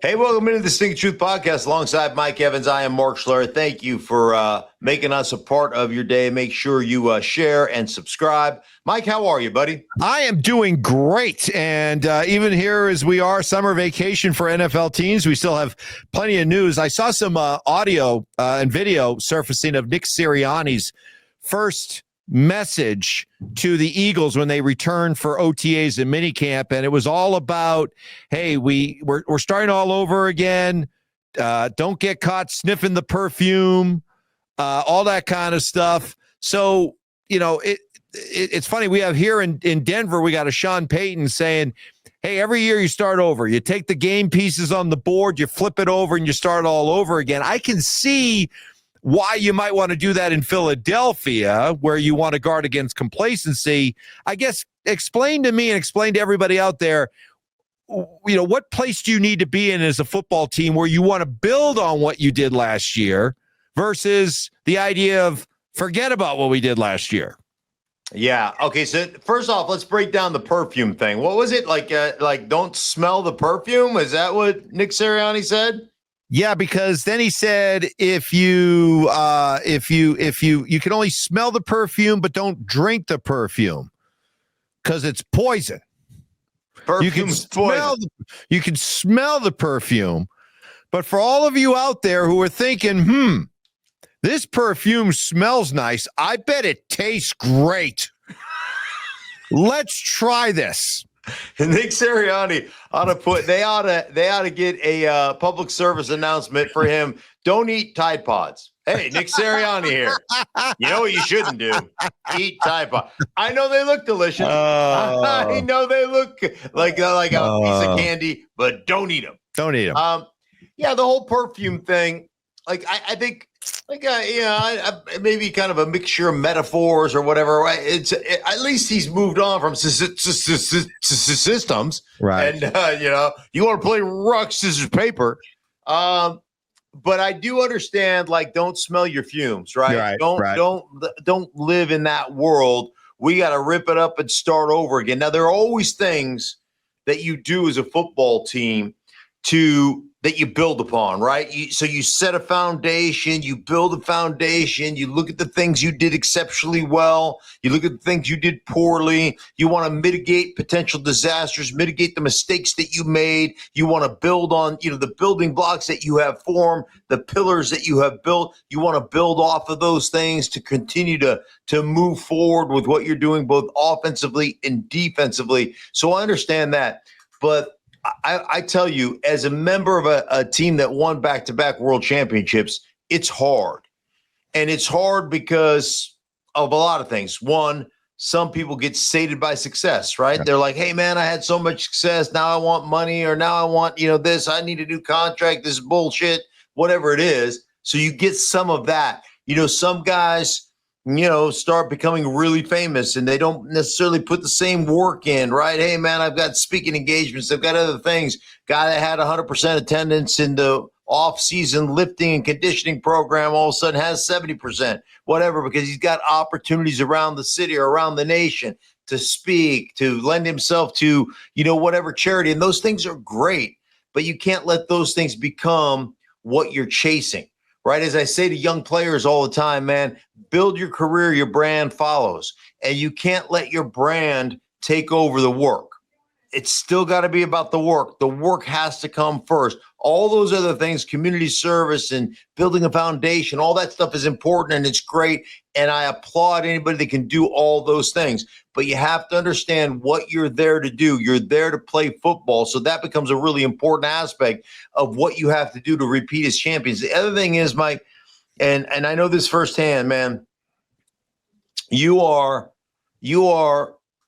Hey, welcome into the Stinkin Truth Podcast alongside Mike Evans. I am Mark Schlereth. Thank you for making us a part of your day. Make sure you share and subscribe. Mike, how are you, buddy? I am doing great. And even here as we are, summer vacation for NFL teams, we still have plenty of news. I saw some audio and video surfacing of Nick Sirianni's first message to the Eagles when they returned for OTAs and minicamp, and it was all about, hey, we're starting all over again. Don't get caught sniffing the perfume, all that kind of stuff. So, you know, it's funny. We have here in Denver, we got a Sean Payton saying, hey, every year you start over. You take the game pieces on the board, you flip it over, and you start all over again. I can see why you might want to do that in Philadelphia, where you want to guard against complacency. I guess explain to me and explain to everybody out there, you know, what place do you need to be in as a football team where you want to build on what you did last year versus the idea of forget about what we did last year? Yeah. Okay. So first off, let's break down the perfume thing. What was it like? Don't smell the perfume. Is that what Nick Sirianni said? Yeah, because then he said if you can only smell the perfume, but don't drink the perfume because it's poison. Perfume's poison. You can smell the perfume, but for all of you out there who are thinking, this perfume smells nice, I bet it tastes great. Let's try this. Nick Sirianni ought to get a public service announcement for him. Don't eat Tide Pods. Hey, Nick Sirianni here. You know what you shouldn't do? Eat Tide Pods. I know they look delicious. I know they look like a piece of candy, but don't eat them. Don't eat them. Yeah, the whole perfume thing. Like I think, maybe kind of a mixture of metaphors or whatever. At least he's moved on from systems, right? And you want to play rock scissors paper. But I do understand. Like, don't smell your fumes, right? Don't live in that world. We got to rip it up and start over again. Now, there are always things that you do as a football team that you build upon, right? So you set a foundation, you build a foundation, you look at the things you did exceptionally well, you look at the things you did poorly, you want to mitigate potential disasters, mitigate the mistakes that you made, you want to build on, the building blocks that you have formed, the pillars that you have built, you want to build off of those things to continue to move forward with what you're doing both offensively and defensively. So I understand that, but I tell you, as a member of a team that won back-to-back world championships, it's hard. And it's hard because of a lot of things. One, some people get sated by success, right? They're like, hey, man, I had so much success. Now I want money, or now I want, this. I need a new contract. This is bullshit, whatever it is. So you get some of that. Some guys start becoming really famous and they don't necessarily put the same work in, right? Hey, man, I've got speaking engagements. I've got other things. Guy that had 100% attendance in the off-season lifting and conditioning program all of a sudden has 70%, whatever, because he's got opportunities around the city or around the nation to speak, to lend himself to, whatever charity. And those things are great, but you can't let those things become what you're chasing. Right? As I say to young players all the time, man, build your career, your brand follows. And you can't let your brand take over the work. It's still got to be about the work. The work has to come first. All those other things, community service and building a foundation, all that stuff is important and it's great. And I applaud anybody that can do all those things. But you have to understand what you're there to do. You're there to play football. So that becomes a really important aspect of what you have to do to repeat as champions. The other thing is, Mike, and I know this firsthand, man, you are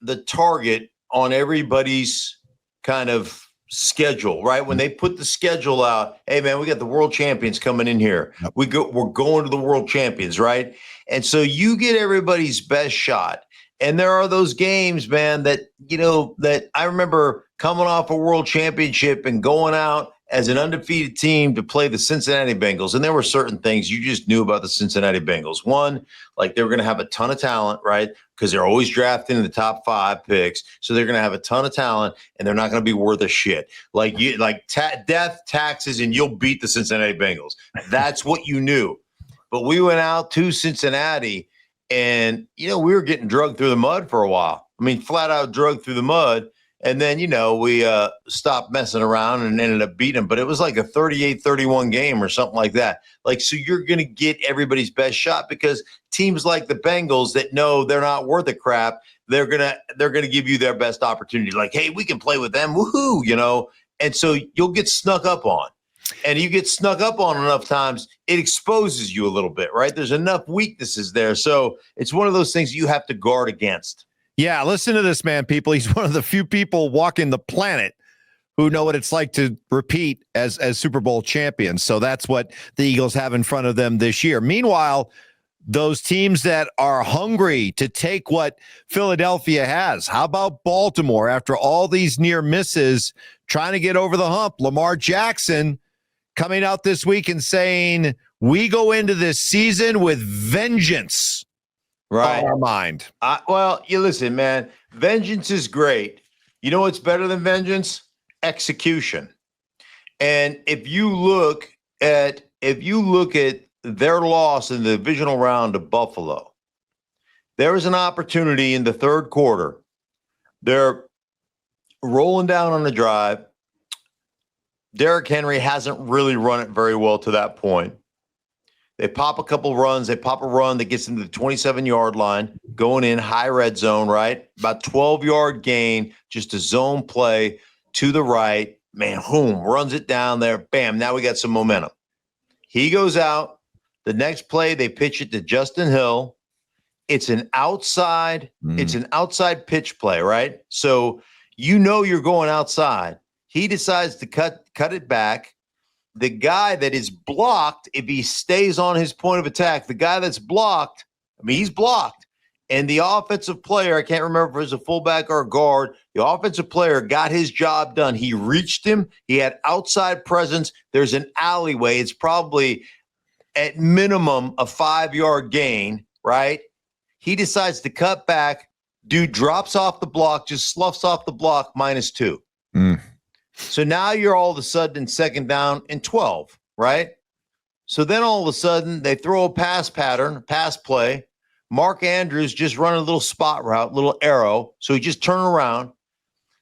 the target on everybody's kind of schedule, right? When they put the schedule out, hey, man, we got the world champions coming in here. We're going to the world champions, right? And so you get everybody's best shot. And there are those games, man, that I remember coming off a world championship and going out as an undefeated team to play the Cincinnati Bengals. And there were certain things you just knew about the Cincinnati Bengals. One, like they were going to have a ton of talent, right? Because they're always drafting in the top 5 picks. So they're going to have a ton of talent and they're not going to be worth a shit. Death, taxes, and you'll beat the Cincinnati Bengals. That's what you knew. But we went out to Cincinnati and, we were getting drugged through the mud for a while. I mean, flat out drugged through the mud. And then, we stopped messing around and ended up beating them. But it was like a 38-31 game or something like that. So you're going to get everybody's best shot because teams like the Bengals that know they're not worth a crap, they're gonna give you their best opportunity. Like, hey, we can play with them, woohoo, And so you'll get snuck up on. And you get snuck up on enough times, it exposes you a little bit, right? There's enough weaknesses there. So it's one of those things you have to guard against. Yeah, listen to this man, people. He's one of the few people walking the planet who know what it's like to repeat as Super Bowl champions. So that's what the Eagles have in front of them this year. Meanwhile, those teams that are hungry to take what Philadelphia has. How about Baltimore after all these near misses, trying to get over the hump? Lamar Jackson coming out this week and saying, we go into this season with vengeance. Right. On our mind. You listen, man, vengeance is great. You know what's better than vengeance? Execution. And if you look at their loss in the divisional round to Buffalo, there was an opportunity in the third quarter. They're rolling down on the drive. Derrick Henry hasn't really run it very well to that point. They pop a couple runs. They pop a run that gets into the 27-yard line, going in high red zone, right? About 12-yard gain, just a zone play to the right. Man, boom, runs it down there. Bam, now we got some momentum. He goes out. The next play, they pitch it to Justin Hill. It's an outside pitch play, right? So you're going outside. He decides to cut it back. The guy that is blocked, if he stays on his point of attack, the guy that's blocked, he's blocked. And the offensive player, I can't remember if it was a fullback or a guard, the offensive player got his job done. He reached him. He had outside presence. There's an alleyway. It's probably at minimum a 5-yard gain, right? He decides to cut back. Dude drops off the block, just sloughs off the block, -2. So now you're all of a sudden in second down and 12, right? So then all of a sudden they throw a pass play. Mark Andrews just running a little spot route, little arrow. So he just turned around.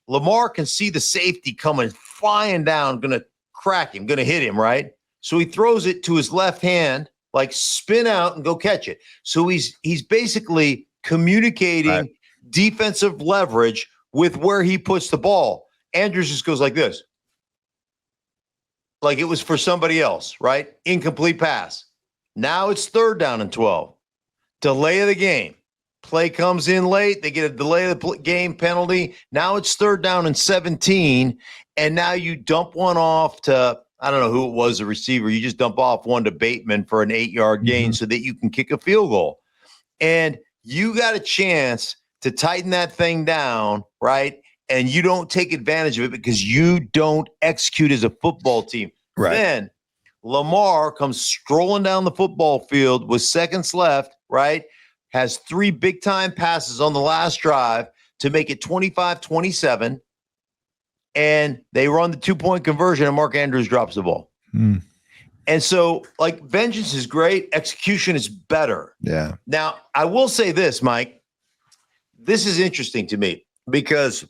Lamar can see the safety coming, flying down, going to crack him, going to hit him, right? So he throws it to his left hand, like spin out and go catch it. So he's basically communicating defensive leverage with where he puts the ball. Andrews just goes like this. Like it was for somebody else, right? Incomplete pass. Now it's third down and 12. Delay of the game. Play comes in late. They get a delay of the game penalty. Now it's third down and 17. And now you dump one off to, I don't know who it was, the receiver. You just dump off one to Bateman for an 8-yard gain so that you can kick a field goal. And you got a chance to tighten that thing down, right? And you don't take advantage of it because you don't execute as a football team. Right. Then Lamar comes strolling down the football field with seconds left, right? Has 3 big-time passes on the last drive to make it 25-27. And they run the 2-point conversion, and Mark Andrews drops the ball. And so, vengeance is great. Execution is better. Yeah. Now, I will say this, Mike. This is interesting to me because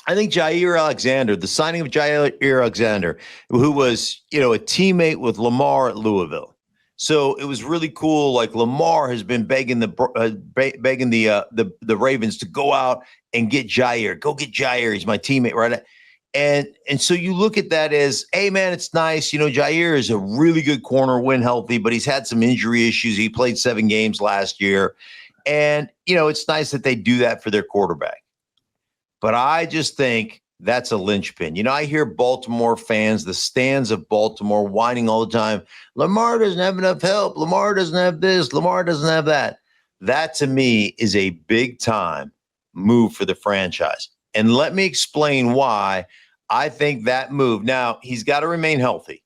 I think Jaire Alexander, the signing of Jaire Alexander, who was, a teammate with Lamar at Louisville. So it was really cool. Like Lamar has been begging the Ravens to go out and get Jaire. Go get Jaire. He's my teammate, right? And so you look at that as, hey man, it's nice. Jaire is a really good corner when healthy, but he's had some injury issues. He played 7 games last year. And, it's nice that they do that for their quarterback. But I just think that's a linchpin. I hear Baltimore fans, the stands of Baltimore, whining all the time. Lamar doesn't have enough help. Lamar doesn't have this. Lamar doesn't have that. That, to me, is a big-time move for the franchise. And let me explain why I think that move, now he's got to remain healthy,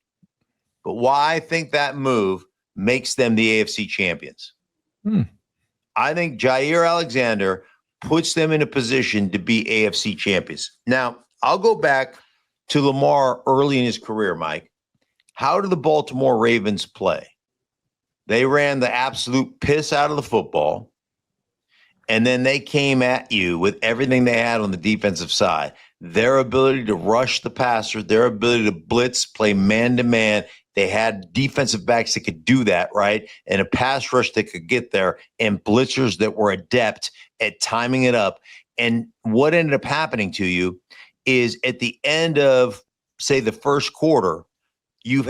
but why I think that move makes them the AFC champions. I think Jaire Alexander puts them in a position to be AFC champions. Now, I'll go back to Lamar early in his career, Mike. How did the Baltimore Ravens play? They ran the absolute piss out of the football, and then they came at you with everything they had on the defensive side. Their ability to rush the passer, their ability to blitz, play man-to-man. They had defensive backs that could do that, right? And a pass rush that could get there, and blitzers that were adept at timing it up. And what ended up happening to you is at the end of, say, the first quarter, you're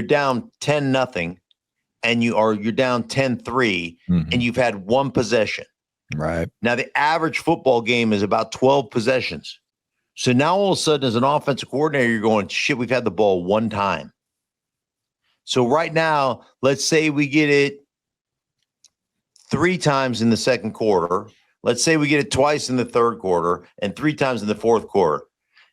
down 10-0, and you're down 10-3, and you've had one possession. Right. Now, the average football game is about 12 possessions. So now all of a sudden, as an offensive coordinator, you're going, shit, we've had the ball one time. So right now, let's say we get it 3 times in the second quarter. Let's say we get it twice in the third quarter and 3 times in the fourth quarter.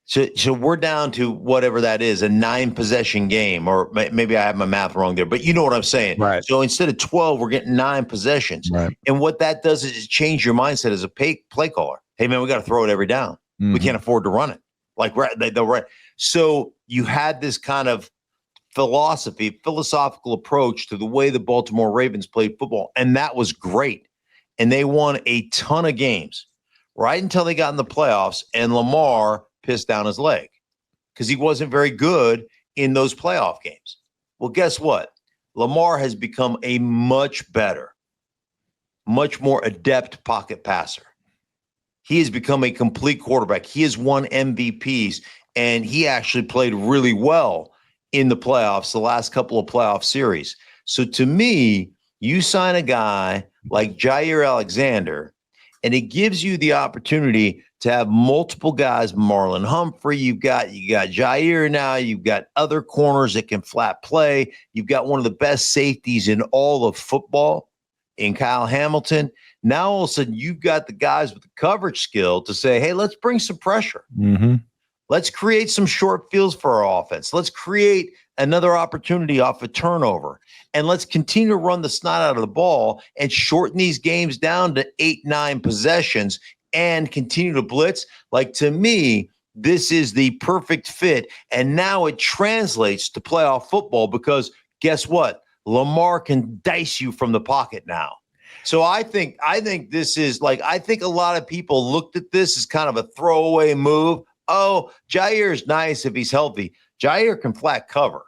So we're down to whatever that is, a 9-possession game, or maybe I have my math wrong there, but you know what I'm saying. Right. So instead of 12, we're getting 9 possessions. Right. And what that does is change your mindset as a play caller. Hey, man, we got to throw it every down. We can't afford to run it. Like, right. So you had this kind of philosophical approach to the way the Baltimore Ravens played football, and that was great. And they won a ton of games right until they got in the playoffs, and Lamar pissed down his leg because he wasn't very good in those playoff games. Well, guess what? Lamar has become a much better, much more adept pocket passer. He has become a complete quarterback. He has won MVPs, and he actually played really well in the playoffs, the last couple of playoff series. So to me, you sign a guy like Jaire Alexander, and it gives you the opportunity to have multiple guys. Marlon Humphrey, you got Jaire now. You've got other corners that can flat play. You've got one of the best safeties in all of football in Kyle Hamilton. Now all of a sudden you've got the guys with the coverage skill to say, hey, let's bring some pressure. Let's create some short fields for our offense. Let's create another opportunity off a turnover. And let's continue to run the snot out of the ball and shorten these games down to 8-9 possessions and continue to blitz. Like, to me, this is the perfect fit. And now it translates to playoff football because guess what? Lamar can dice you from the pocket now. So I think this is like, I think a lot of people looked at this as kind of a throwaway move. Oh, Jaire is nice if he's healthy. Jaire can flat cover.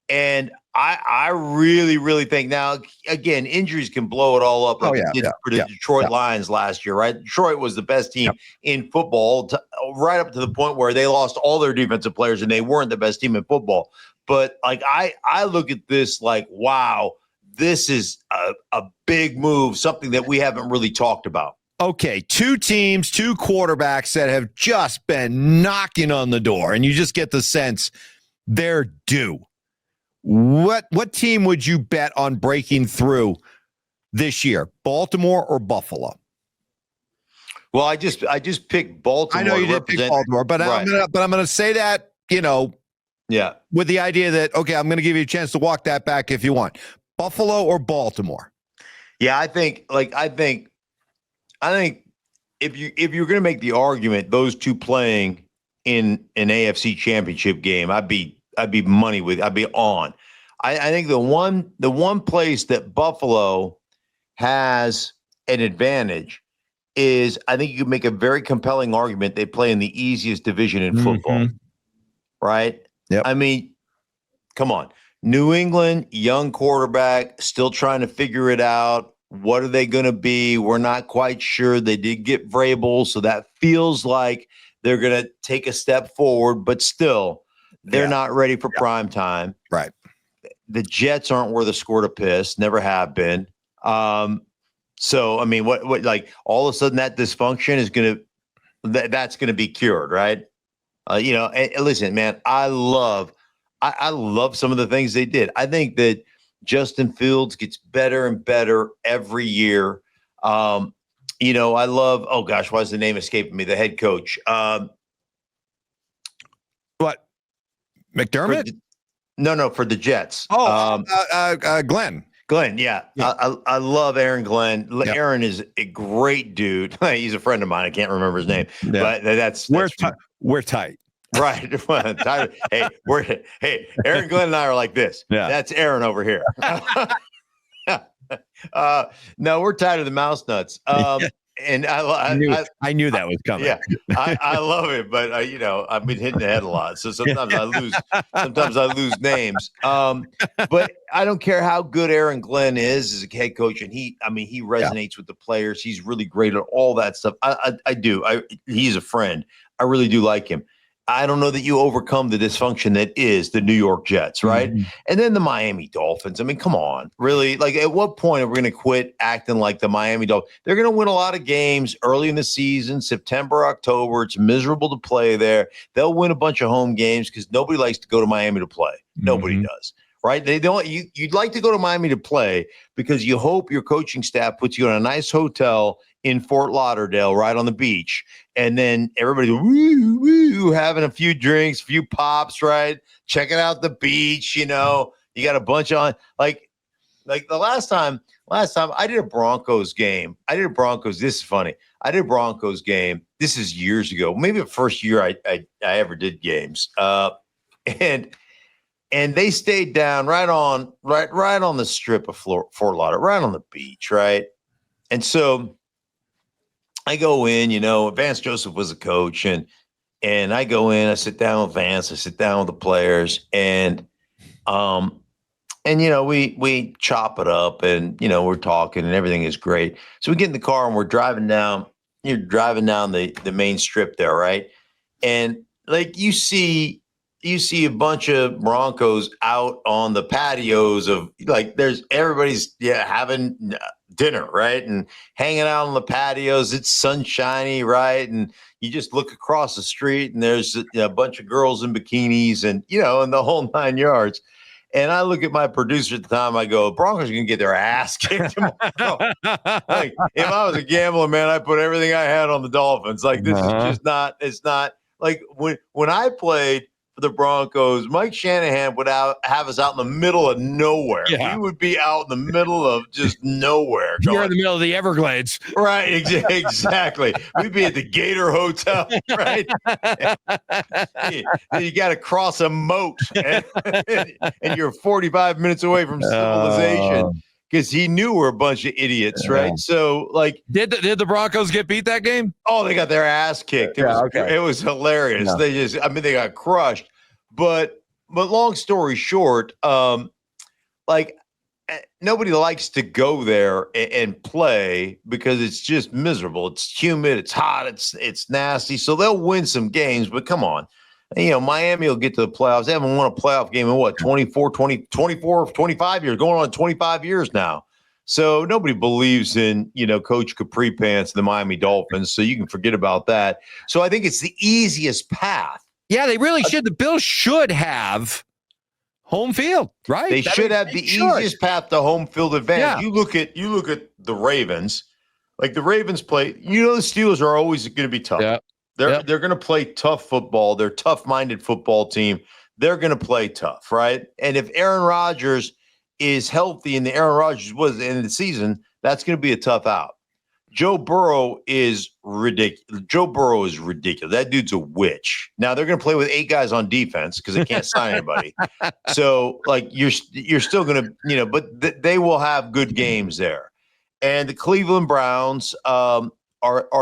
And I really, really think now, again, injuries can blow it all up like it did for the Detroit Lions last year, right? Detroit was the best team in football right up to the point where they lost all their defensive players and they weren't the best team in football. But like I look at this like, wow, this is a big move, something that we haven't really talked about. Okay, 2 teams, 2 quarterbacks that have just been knocking on the door, and you just get the sense they're due. What team would you bet on breaking through this year, Baltimore or Buffalo? Well, I just picked Baltimore. I know you did pick Baltimore, but right. I'm gonna say that, with the idea that, okay, I'm gonna give you a chance to walk that back if you want. Buffalo or Baltimore? Yeah, I think if you're going to make the argument, those two playing in an AFC Championship game, I'd be on. I think the one place that Buffalo has an advantage is I think you can make a very compelling argument they play in the easiest division in football, right? Yep. I mean, come on. New England, young quarterback, still trying to figure it out. What are they going to be? We're not quite sure. They did get Vrabel, so that feels like they're going to take a step forward, but still, they're not ready for prime time. Right. The Jets aren't worth a squirt of piss, never have been. So, I mean, what like all of a sudden that dysfunction is going to that's going to be cured, right? And listen, man, I love some of the things they did. I think that Justin Fields gets better and better every year. I love, oh gosh, why is the name escaping me? The head coach. What? McDermott? For the Jets. Glenn. Glenn, yeah. I love Aaron Glenn. Yep. Aaron is a great dude. He's a friend of mine. I can't remember his name, but we're tight. Right. Hey, Aaron Glenn and I are like this. Yeah. That's Aaron over here. No, we're tied to the mouse nuts. And I knew that was coming. Yeah, I love it, but I've been hitting the head a lot, so sometimes I lose. Sometimes I lose names. But I don't care how good Aaron Glenn is as a head coach, and he resonates with the players. He's really great at all that stuff. I do. He's a friend. I really do like him. I don't know that you overcome the dysfunction that is the New York Jets, right? Mm-hmm. And then the Miami Dolphins. I mean, come on, really? Like, at what point are we going to quit acting like the Miami Dolphins? They're going to win a lot of games early in the season, September, October. It's miserable to play there. They'll win a bunch of home games because nobody likes to go to Miami to play. Mm-hmm. Nobody does, right? They don't. You'd like to go to Miami to play because you hope your coaching staff puts you in a nice hotel in Fort Lauderdale, right on the beach. And then everybody's woo, woo, having a few drinks, a few pops, right? Checking out the beach, you got a bunch on like the last time I did a Broncos game. This is funny. I did a Broncos game. This is years ago. Maybe the first year I ever did games. And they stayed down right on the strip of Fort Lauderdale, right on the beach, right? And so I go in, Vance Joseph was a coach, and I go in, I sit down with Vance, I sit down with the players, and we chop it up, and we're talking, and everything is great. So we get in the car and we're driving down. You're driving down the main strip there, right? And like you see a bunch of Broncos out on the patios of everybody's having dinner, right? And hanging out on the patios. It's sunshiny, right? And you just look across the street and there's a bunch of girls in bikinis and, and the whole 9 yards. And I look at my producer at the time, I go, Broncos are going to get their ass kicked tomorrow. Like, if I was a gambler, man, I put everything I had on the Dolphins. Like, this is just not, it's not like when I played for the Broncos, Mike Shanahan would have us out in the middle of nowhere. Yeah. We would be out in the middle of just nowhere. You're in the middle of the Everglades. Right, exactly. We'd be at the Gator Hotel, right? You got to cross a moat, and you're 45 minutes away from civilization. Because he knew we're a bunch of idiots, right? So, did the Broncos get beat that game? Oh, they got their ass kicked. It was hilarious. Yeah. They got crushed. But long story short, nobody likes to go there and play because it's just miserable. It's humid. It's hot. It's nasty. So they'll win some games, but come on. Miami will get to the playoffs. They haven't won a playoff game in 25 years, going on 25 years now. So nobody believes in, Coach Capri Pants, the Miami Dolphins. So you can forget about that. So I think it's the easiest path. Yeah, they really should. The Bills should have home field, right? They should have the easiest path to home field advantage. Yeah. You look at the Ravens. Like the Ravens play, the Steelers are always going to be tough. Yeah. They're going to play tough football. They're a tough-minded football team. They're going to play tough, right? And if Aaron Rodgers is healthy and the Aaron Rodgers was at the end of the season, that's going to be a tough out. Joe Burrow is ridiculous. That dude's a witch. Now they're going to play with 8 guys on defense because they can't sign anybody. So you're still going to, but they will have good games there. And the Cleveland Browns are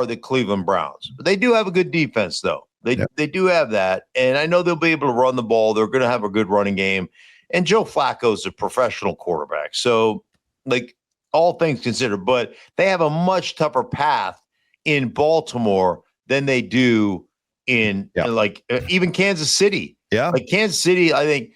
the Cleveland Browns. But they do have a good defense, though. They do have that. And I know they'll be able to run the ball. They're going to have a good running game. And Joe Flacco's a professional quarterback. So, all things considered. But they have a much tougher path in Baltimore than they do in, even Kansas City. Yeah. Kansas City, I think,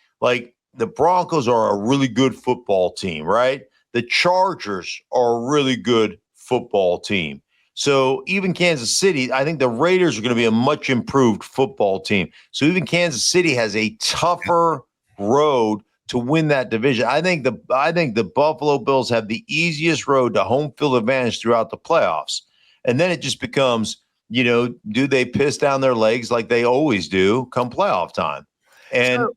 the Broncos are a really good football team, right? The Chargers are a really good football team. So even Kansas City, I think the Raiders are going to be a much improved football team. So even Kansas City has a tougher road to win that division. I think the Buffalo Bills have the easiest road to home field advantage throughout the playoffs. And then it just becomes, do they piss down their legs like they always do come playoff time? And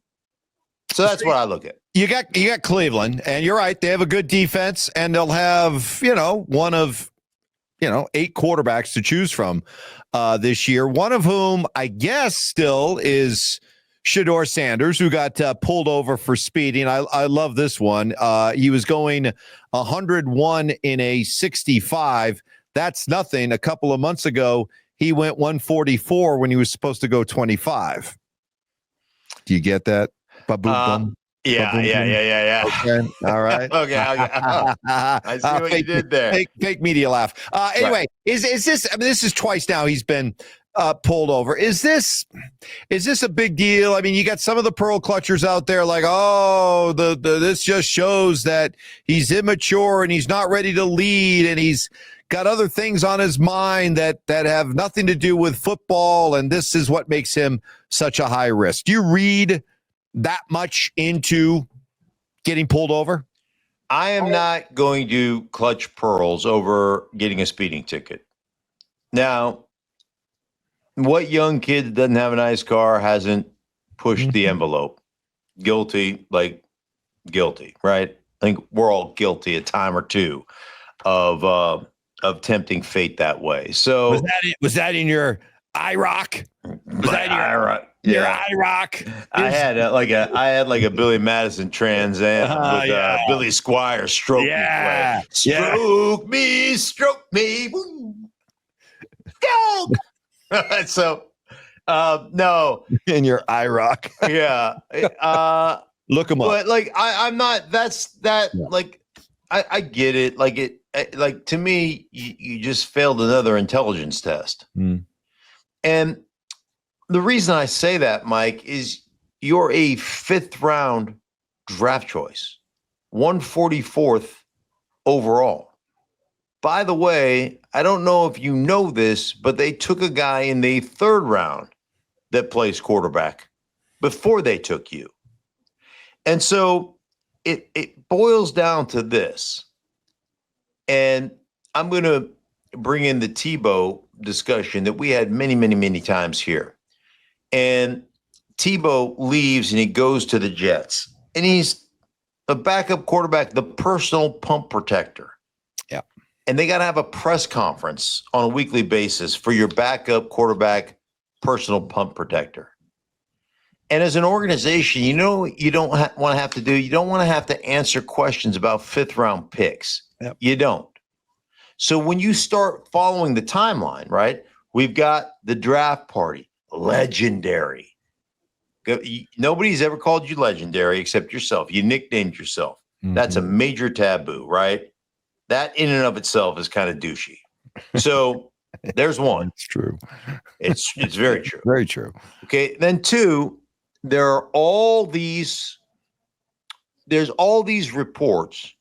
so that's what I look at. You got Cleveland, and you're right. They have a good defense, and they'll have, one of, 8 quarterbacks to choose from this year. One of whom I guess still is Shedeur Sanders, who got pulled over for speeding. I love this one. He was going 101 in a 65. That's nothing. A couple of months ago, he went 144 when he was supposed to go 25. Do you get that? Yeah. Okay. All right. Okay. I see what you did there. Fake media laugh. Anyway, is this? I mean, this is twice now he's been pulled over. Is this a big deal? I mean, you got some of the pearl clutchers out there like, oh, this just shows that he's immature and he's not ready to lead and he's got other things on his mind that have nothing to do with football, and this is what makes him such a high risk. Do you read that much into getting pulled over? I am not going to clutch pearls over getting a speeding ticket. Now, what young kid that doesn't have a nice car hasn't pushed the envelope? Guilty, right? I think we're all guilty a time or two of tempting fate that way. So was that in your IROC? Was that IROC? Your IROC? I had like a Billy Madison Trans Am with Billy Squire stroke me. Stroke me. Go. So no. In your IROC. Yeah. Look him up. But I'm not. That's that. Yeah. I get it. To me, you just failed another intelligence test. And the reason I say that, Mike, is you're a 5th round draft choice, 144th overall. By the way, I don't know if you know this, but they took a guy in the 3rd round that plays quarterback before they took you. And so it boils down to this. And I'm going to bring in the Tebow discussion that we had many, many, many times here. And Tebow leaves and he goes to the Jets. And he's a backup quarterback, the personal pump protector. Yeah. And they got to have a press conference on a weekly basis for your backup quarterback, personal pump protector. And as an organization, you don't want to have to do, you don't want to have to answer questions about 5th round picks. Yep. You don't. So when you start following the timeline, right, we've got the draft party, legendary. Nobody's ever called you legendary except yourself. You nicknamed yourself. Mm-hmm. That's a major taboo, right? That in and of itself is kind of douchey. So there's one. It's true. It's very true. Very true. Okay. Then 2, there's all these reports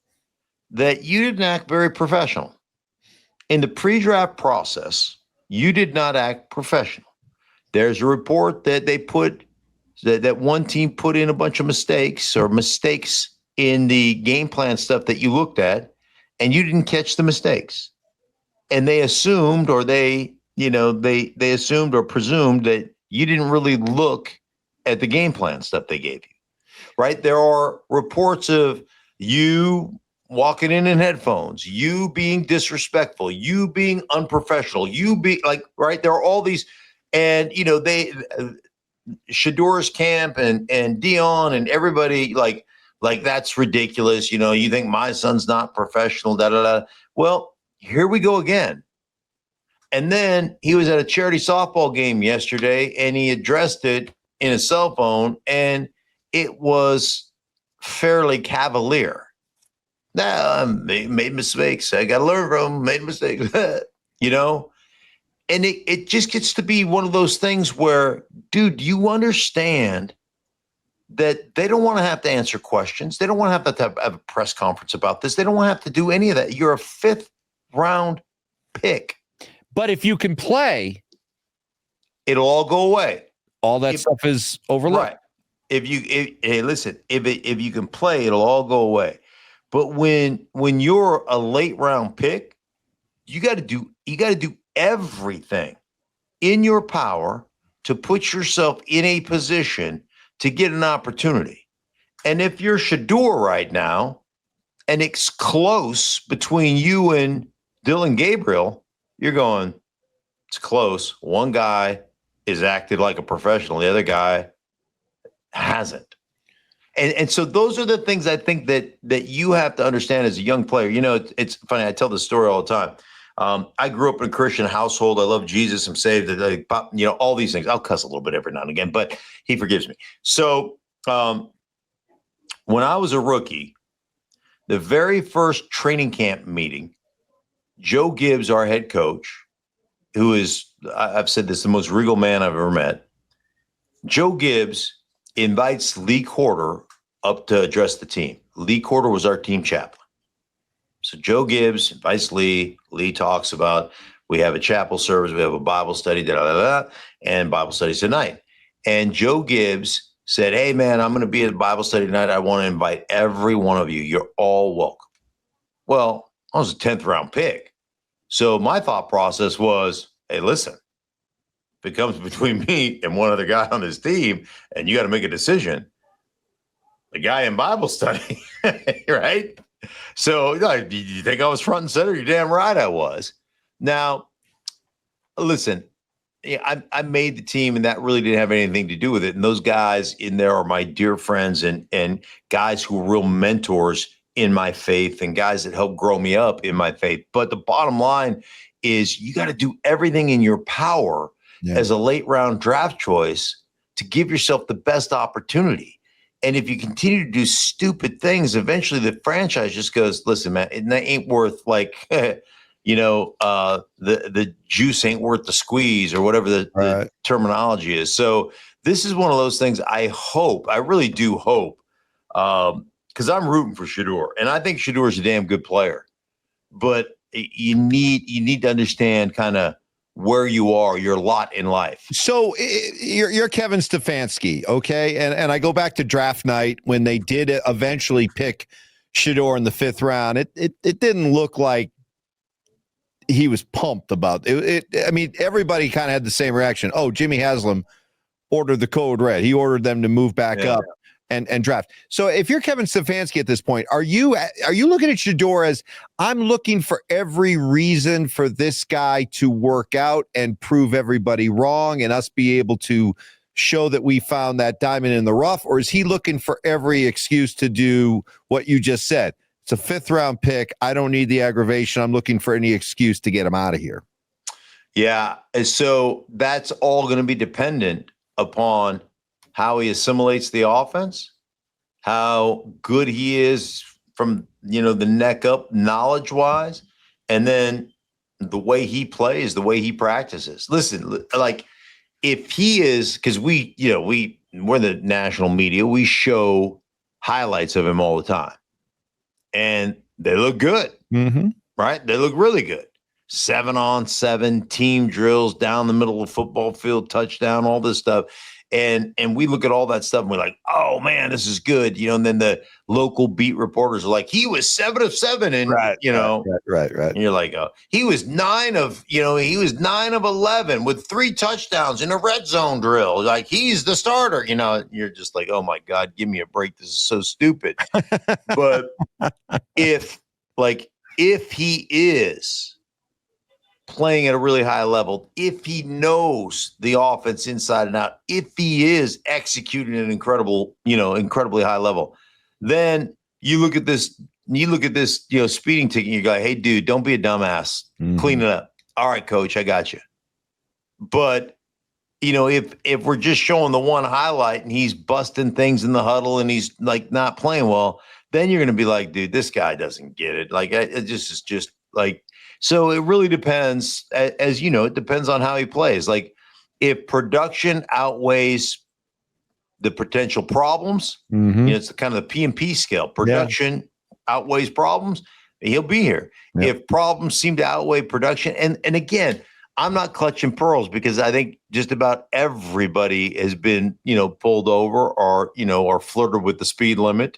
that you didn't act very professional. In the pre-draft process, you did not act professional. There's a report that they put that one team put in a bunch of mistakes in the game plan stuff that you looked at, and you didn't catch the mistakes. And they assumed, or they assumed or presumed that you didn't really look at the game plan stuff they gave you. Right? There are reports of you walking in headphones, you being disrespectful, you being unprofessional, you be right. There are all these, and Shedur's camp and Dion and everybody like that's ridiculous. You think my son's not professional, Well, here we go again. And then he was at a charity softball game yesterday and he addressed it in a cell phone and it was fairly cavalier. I made mistakes. I got to learn from them. Made mistakes, And it just gets to be one of those things where, dude, you understand that they don't want to have to answer questions. They don't want to have a press conference about this. They don't want to have to do any of that. You're a 5th round pick. But if you can play, it'll all go away. All that stuff is overlooked. Right. If you can play, it'll all go away. But when you're a late round pick, you got to do everything in your power to put yourself in a position to get an opportunity. And if you're Shedeur right now, and it's close between you and Dylan Gabriel, you're going, it's close. One guy is acted like a professional. The other guy hasn't. And so those are the things I think that you have to understand as a young player. You know, it's funny. I tell this story all the time. I grew up in a Christian household. I love Jesus. I'm saved. You know, all these things. I'll cuss a little bit every now and again, but he forgives me. So when I was a rookie, the very first training camp meeting, Joe Gibbs, our head coach, who is, I've said this, the most regal man I've ever met. Joe Gibbs invites Lee Corder up to address the team. Lee Corder was our team chaplain. So Joe Gibbs invites Lee. Lee talks about, we have a chapel service, we have a Bible study, and Bible studies tonight. And Joe Gibbs said, hey, man, I'm going to be at the Bible study tonight. I want to invite every one of you. You're all welcome. Well, I was a 10th round pick. So my thought process was, hey, listen, if it comes between me and one other guy on this team and you got to make a decision, the guy in Bible study, right? So you think I was front and center? You're damn right I was. Now, listen, I made the team and that really didn't have anything to do with it. And those guys in there are my dear friends and guys who are real mentors in my faith and guys that helped grow me up in my faith. But the bottom line is you got to do everything in your power as a late round draft choice to give yourself the best opportunity. And if you continue to do stupid things, eventually the franchise just goes, listen, man, it ain't worth like, you know, the juice ain't worth the squeeze or whatever the terminology is. So this is one of those things I really do hope, because I'm rooting for Shedeur, and I think Shedeur is a damn good player. But you need to understand kind of where you are, your lot in life. So you're Kevin Stefanski, okay? And I go back to draft night when they did eventually pick Shedeur in the 5th round. It didn't look like he was pumped about it. I mean, everybody kind of had the same reaction. Oh, Jimmy Haslam ordered the code red. He ordered them to move back up and draft. So if you're Kevin Stefanski at this point, are you looking at Shedeur as, I'm looking for every reason for this guy to work out and prove everybody wrong and us be able to show that we found that diamond in the rough? Or is he looking for every excuse to do what you just said? It's a 5th round pick. I don't need the aggravation. I'm looking for any excuse to get him out of here. Yeah. So that's all going to be dependent upon how he assimilates the offense, how good he is from, you know, the neck up knowledge wise, and then the way he plays, the way he practices. Listen, like if he is, because we're the national media, we show highlights of him all the time. And they look good, right? They look really good. 7-on-7 team drills down the middle of the football field, touchdown, all this stuff. And we look at all that stuff and we're like, oh man, this is good. You know, and then the local beat reporters are like, he was 7 of 7. And, right. And you're like, oh, he was 9 of 11 with 3 touchdowns in a red zone drill. Like he's the starter, you know, you're just like, oh my God, give me a break. This is so stupid. But if he is playing at a really high level, if he knows the offense inside and out, if he is executing at an incredibly high level, then you look at this, speeding ticket and you go, hey dude, don't be a dumbass. Clean it up. All right, coach, I got you. But if we're just showing the one highlight and he's busting things in the huddle and he's like not playing well, then you're going to be like, dude, this guy doesn't get it. Like it just like, so it really depends, as you know, it depends on how he plays. Like if production outweighs the potential problems, it's kind of the P&P scale. Production outweighs problems, he'll be here. If problems seem to outweigh production, and again, I'm not clutching pearls because I think just about everybody has been, pulled over or flirted with the speed limit.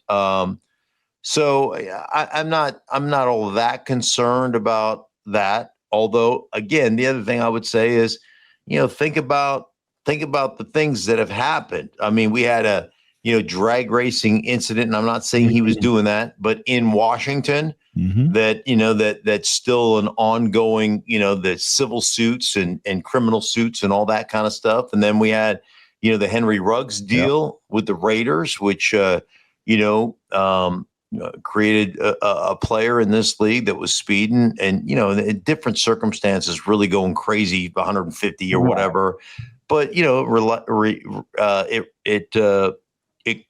So I'm not all that concerned about that. Although, again, the other thing I would say is, think about the things that have happened. I mean, we had a, drag racing incident, and I'm not saying he was doing that, but in Washington, that's still an ongoing, the civil suits and criminal suits and all that kind of stuff. And then we had, the Henry Ruggs deal with the Raiders, which, created a player in this league that was speeding and, in different circumstances, really going crazy, 150 or whatever. But, it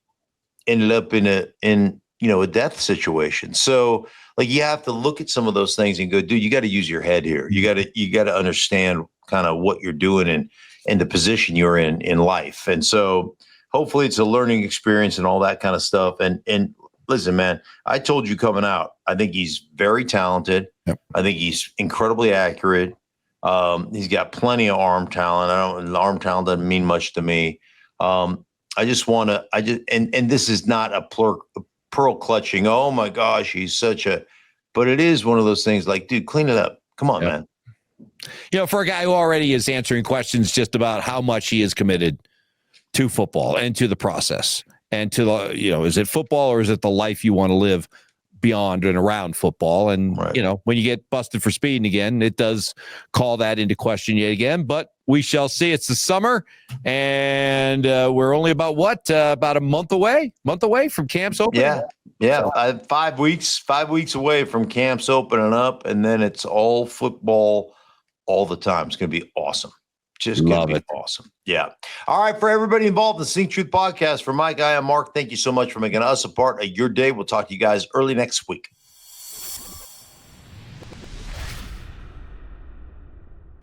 ended up in a death situation. So you have to look at some of those things and go, dude, you got to use your head here. You got to understand kind of what you're doing and the position you're in life. And so hopefully it's a learning experience and all that kind of stuff. And listen, man, I told you coming out, I think he's very talented. Yep. I think he's incredibly accurate. He's got plenty of arm talent. Arm talent doesn't mean much to me. And this is not a pearl clutching. Oh my gosh, but it is one of those things like, dude, clean it up. Come on, man. For a guy who already is answering questions just about how much he is committed to football and to the process and to the, is it football or is it the life you want to live beyond and around football? And, when you get busted for speeding again, it does call that into question yet again, but we shall see. It's the summer and we're only about a month away from camps opening. Yeah. So, 5 weeks away from camps opening up, and then it's all football all the time. It's going to be awesome. Just going to be awesome. Yeah. All right. For everybody involved in the Sink Truth podcast, for Mike, I am Mark. Thank you so much for making us a part of your day. We'll talk to you guys early next week.